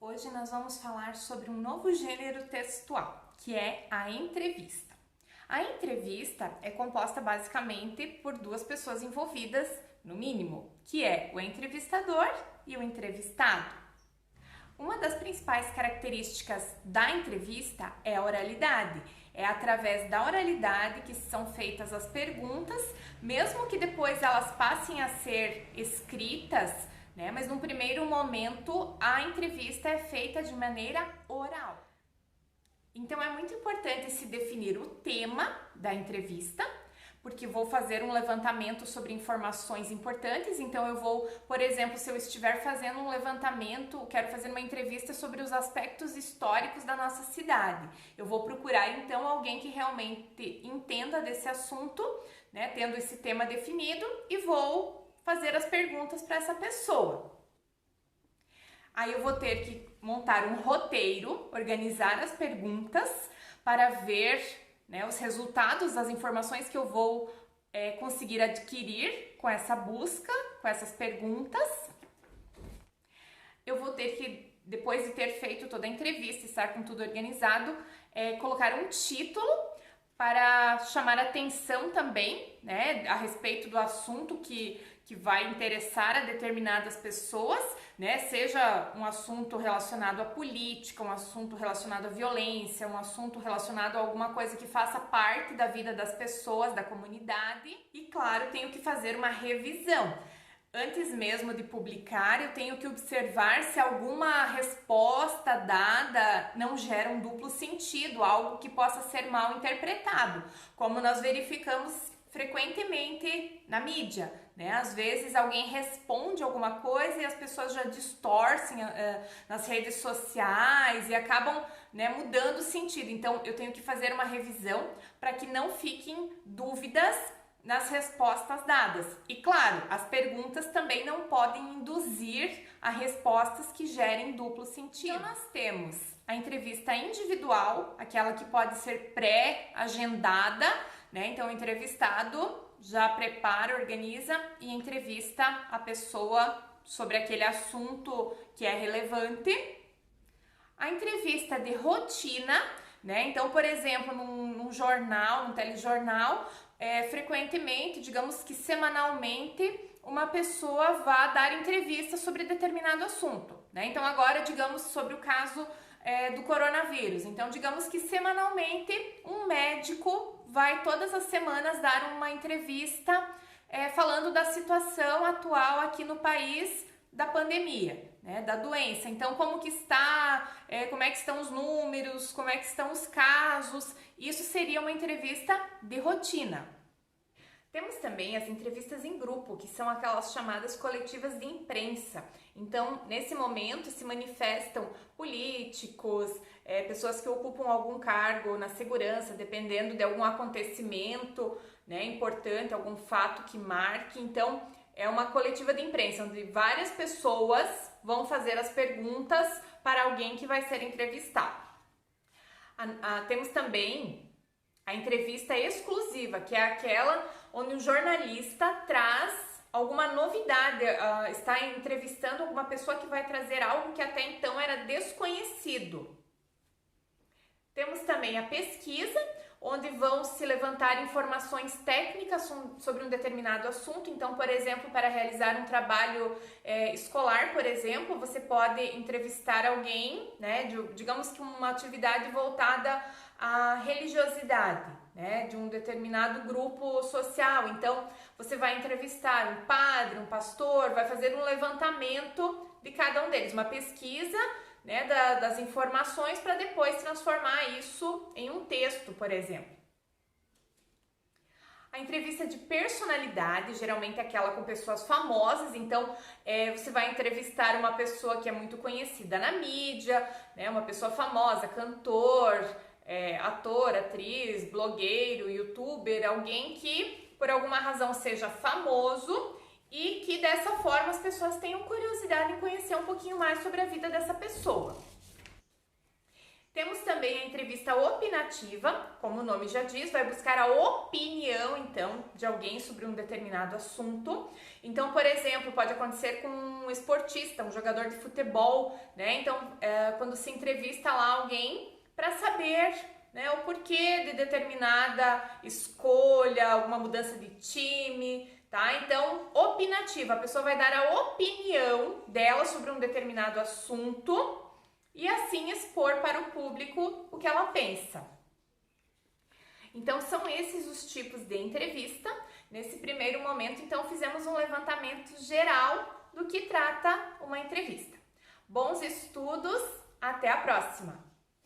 Hoje nós vamos falar sobre um novo gênero textual, que é a entrevista. A entrevista é composta basicamente por duas pessoas envolvidas, no mínimo, que é o entrevistador e o entrevistado. Uma das principais características da entrevista é a oralidade. É através da oralidade que são feitas as perguntas, mesmo que depois elas passem a ser escritas, né? Mas num primeiro momento a entrevista é feita de maneira oral. Então é muito importante se definir o tema da entrevista, porque vou fazer um levantamento sobre informações importantes. Então eu vou, por exemplo, se eu estiver fazendo um levantamento, quero fazer uma entrevista sobre os aspectos históricos da nossa cidade. Eu vou procurar então alguém que realmente entenda desse assunto, né, tendo esse tema definido, e vou fazer as perguntas para essa pessoa. Aí eu vou ter que montar um roteiro, organizar as perguntas para ver, né, os resultados das informações que eu vou conseguir adquirir com essa busca, com essas perguntas. Eu vou ter que, depois de ter feito toda a entrevista, estar com tudo organizado, colocar um título para chamar atenção também, né, a respeito do assunto que vai interessar a determinadas pessoas, né, seja um assunto relacionado à política, um assunto relacionado à violência, um assunto relacionado a alguma coisa que faça parte da vida das pessoas, da comunidade. E claro, tenho que fazer uma revisão. Antes mesmo de publicar, eu tenho que observar se alguma resposta dada não gera um duplo sentido, algo que possa ser mal interpretado, como nós verificamos frequentemente na mídia, né? Às vezes alguém responde alguma coisa e as pessoas já distorcem nas redes sociais e acabam, né, mudando o sentido. Então eu tenho que fazer uma revisão para que não fiquem dúvidas nas respostas dadas. E claro, as perguntas também não podem induzir a respostas que gerem duplo sentido. Então nós temos a entrevista individual, aquela que pode ser pré-agendada, né? Então o entrevistado já prepara, organiza e entrevista a pessoa sobre aquele assunto que é relevante. A entrevista de rotina, né? Então, por exemplo, num jornal, num telejornal, frequentemente, digamos que semanalmente, uma pessoa vai dar entrevista sobre determinado assunto, né? Então agora, digamos, sobre o caso do coronavírus. Então, digamos que semanalmente um médico vai todas as semanas dar uma entrevista falando da situação atual aqui no país da pandemia, né, da doença. Então, como que está, como é que estão os números, como é que estão os casos. Isso seria uma entrevista de rotina. Temos também as entrevistas em grupo, que são aquelas chamadas coletivas de imprensa. Então, nesse momento se manifestam políticos, pessoas que ocupam algum cargo na segurança, dependendo de algum acontecimento, né, importante, algum fato que marque. Então, é uma coletiva de imprensa, onde várias pessoas vão fazer as perguntas para alguém que vai ser entrevistado. Temos também a entrevista exclusiva, que é aquela onde o jornalista traz alguma novidade, está entrevistando alguma pessoa que vai trazer algo que até então era desconhecido. Temos também a pesquisa, onde vão se levantar informações técnicas sobre um determinado assunto. Então, por exemplo, para realizar um trabalho escolar, por exemplo, você pode entrevistar alguém, né, digamos que uma atividade voltada à religiosidade, né, de um determinado grupo social. Então, você vai entrevistar um padre, um pastor, vai fazer um levantamento de cada um deles, uma pesquisa, né, das informações para depois transformar isso em um texto, por exemplo. A entrevista de personalidade, geralmente é aquela com pessoas famosas. Então você vai entrevistar uma pessoa que é muito conhecida na mídia, né, uma pessoa famosa, cantor, ator, atriz, blogueiro, youtuber, alguém que por alguma razão seja famoso e que dessa forma as pessoas tenham curiosidade em conhecer um pouquinho mais sobre a vida dessa pessoa. Temos também a entrevista opinativa, como o nome já diz, vai buscar a opinião, então, de alguém sobre um determinado assunto. Então, por exemplo, pode acontecer com um esportista, um jogador de futebol, né? Então, quando se entrevista lá alguém para saber, né, o porquê de determinada escolha, alguma mudança de time, tá? Então, opinativa, a pessoa vai dar a opinião dela sobre um determinado assunto e assim expor para o público o que ela pensa. Então, são esses os tipos de entrevista. Nesse primeiro momento, então, fizemos um levantamento geral do que trata uma entrevista. Bons estudos, até a próxima!